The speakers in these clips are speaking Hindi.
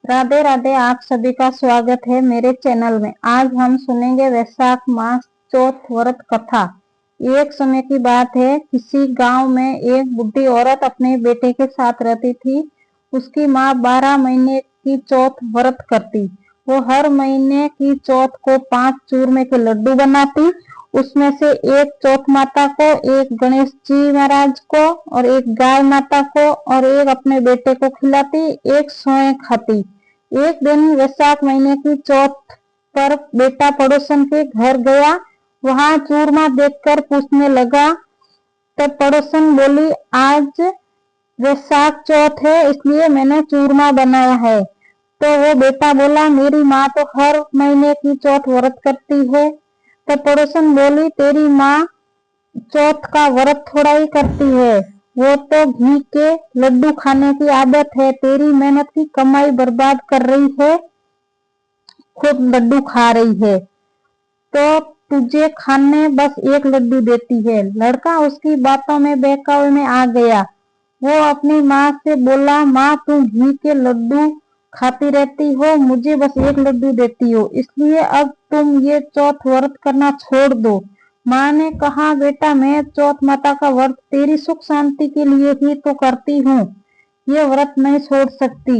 राधे राधे। आप सभी का स्वागत है मेरे चैनल में। आज हम सुनेंगे वैशाख मास चौथ व्रत कथा। एक समय की बात है, किसी गांव में एक बुढ़ी औरत अपने बेटे के साथ रहती थी। उसकी माँ 12 महीने की चौथ व्रत करती। वो हर महीने की चौथ को 5 चूरमे के लड्डू बनाती। उसमें से एक चौथ माता को, एक गणेश जी महाराज को और एक गाय माता को और एक अपने बेटे को खिलाती, एक स्वयं खाती। एक दिन वैशाख महीने की चौथ पर बेटा पड़ोसन के घर गया। वहां चूरमा देखकर पूछने लगा। तब पड़ोसन बोली, आज वैशाख चौथ है इसलिए मैंने चूरमा बनाया है। तो वो बेटा बोला, मेरी माँ तो हर महीने की चौथ व्रत करती है। तब पड़ोसन बोली, तेरी माँ चौथ का व्रत थोड़ा ही करती है, वो तो घी के लड्डू खाने की आदत है। तेरी मेहनत की कमाई बर्बाद कर रही है, खुद लड्डू खा रही है तो तुझे खाने बस एक लड्डू देती है। लड़का उसकी बातों में बहकावे में आ गया। वो अपनी माँ से बोला, माँ तुम घी के लड्डू खाती रहती हो, मुझे बस एक लड्डू देती हो, इसलिए अब तुम ये चौथ व्रत करना छोड़ दो। माँ ने कहा, बेटा मैं चौथ माता का व्रत तेरी सुख शांति के लिए ही तो करती हूँ, ये व्रत नहीं छोड़ सकती।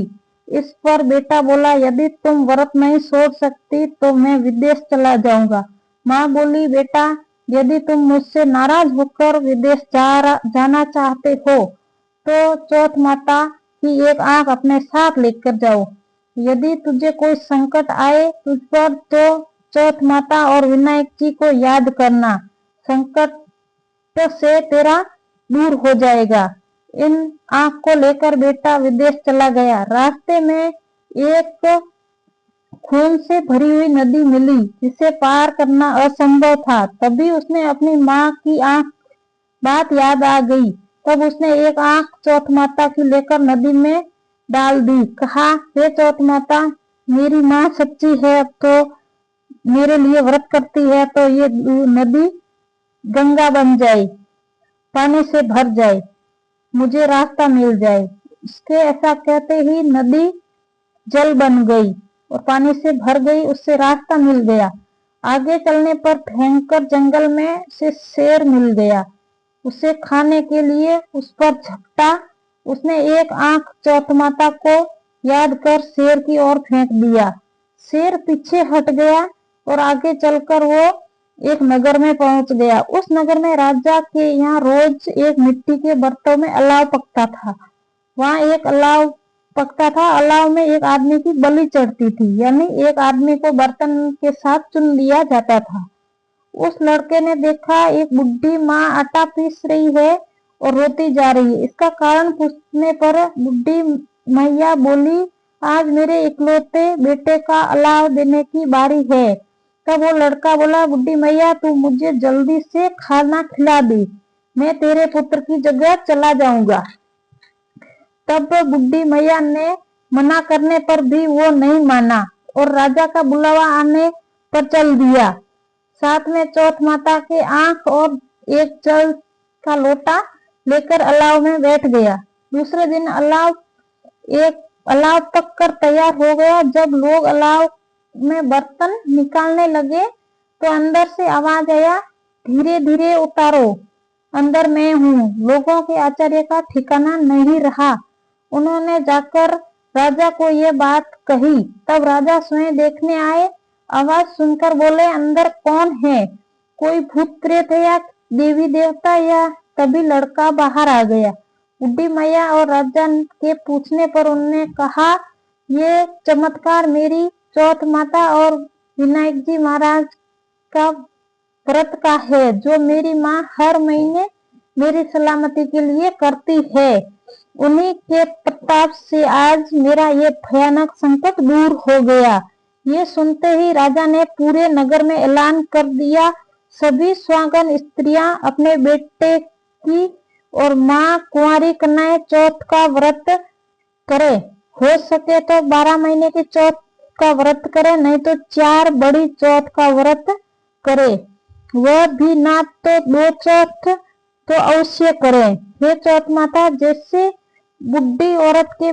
इस पर बेटा बोला, यदि तुम व्रत नहीं छोड़ सकती तो मैं विदेश चला जाऊंगा। माँ बोली, बेटा यदि तुम मुझसे नाराज होकर विदेश जाना चाहते हो तो चौथ माता की एक आंख अपने साथ लेकर जाओ। यदि तुझे कोई संकट आए तुझ पर तो चौथ माता और विनायक जी को याद करना, संकट से तेरा दूर हो जाएगा। इन आंख को लेकर बेटा विदेश चला गया। रास्ते में एक खून से भरी हुई नदी मिली जिसे पार करना असंभव था। तभी उसने अपनी माँ की बात याद आ गई। तब उसने एक आंख चौथ माता की लेकर नदी में डाल दी। कहा, हे चौथ माता, मेरी माँ सच्ची है, अब तो मेरे लिए व्रत करती है तो ये नदी गंगा बन जाए, पानी से भर जाए, मुझे रास्ता मिल जाए। उसके ऐसा कहते ही नदी जल बन गई और पानी से भर गई, उससे रास्ता मिल गया। आगे चलने पर भयंकर जंगल में से शेर मिल गया। उसे खाने के लिए उस पर झपटा। उसने एक आंख चौथ माता को याद कर शेर की ओर फेंक दिया। शेर पीछे हट गया और आगे चलकर वो एक नगर में पहुंच गया। उस नगर में राजा के यहाँ रोज एक मिट्टी के बर्तन में अलाव पकता था। वहां एक अलाव पकता था, अलाव में एक आदमी की बलि चढ़ती थी, यानी एक आदमी को बर्तन के साथ चुन लिया जाता था। उस लड़के ने देखा एक बुढ़ी माँ आटा पीस रही है और रोती जा रही है। इसका कारण पूछने पर बुढ़ी मैया बोली, आज मेरे इकलौते बेटे का अलाव देने की बारी है। तब वो लड़का बोला, बुढ़ी मैया तू मुझे जल्दी से खाना खिला दे, मैं तेरे पुत्र की जगह चला जाऊंगा। तब बुढ़ी मैया ने मना करने पर भी वो नहीं माना और राजा का बुलावा आने पर चल दिया। साथ में चौथ माता के आंख और एक जल का लोटा लेकर अलाव में बैठ गया। दूसरे दिन अलाव पक कर तैयार हो गया। जब लोग अलाव में बर्तन निकालने लगे तो अंदर से आवाज आया, धीरे धीरे उतारो, अंदर मैं हूँ। लोगों के आश्चर्य का ठिकाना नहीं रहा। उन्होंने जाकर राजा को ये बात कही। तब राजा स्वयं देखने आए। आवाज सुनकर बोले, अंदर कौन है, कोई भूत प्रेत है या देवी देवता? या तभी लड़का बाहर आ गया। बुढ़ी मैया और राजा के पूछने पर उन्होंने कहा, ये चमत्कार मेरी चौथ माता और विनायक जी महाराज का व्रत का है, जो मेरी माँ हर महीने मेरी सलामती के लिए करती है। उन्हीं के प्रताप से आज मेरा ये भयानक संकट दूर हो गया। ये सुनते ही राजा ने पूरे नगर में ऐलान कर दिया, सभी सुहागन स्त्रियां अपने बेटे की और माँ कुंवारी कन्याएं चौथ का व्रत करे। हो सके तो 12 महीने की चौथ का व्रत करे, नहीं तो 4 बड़ी चौथ का व्रत करे, वह भी ना तो 2 चौथ तो अवश्य करे। हे चौथ माता, जैसे बुढ़ी औरत के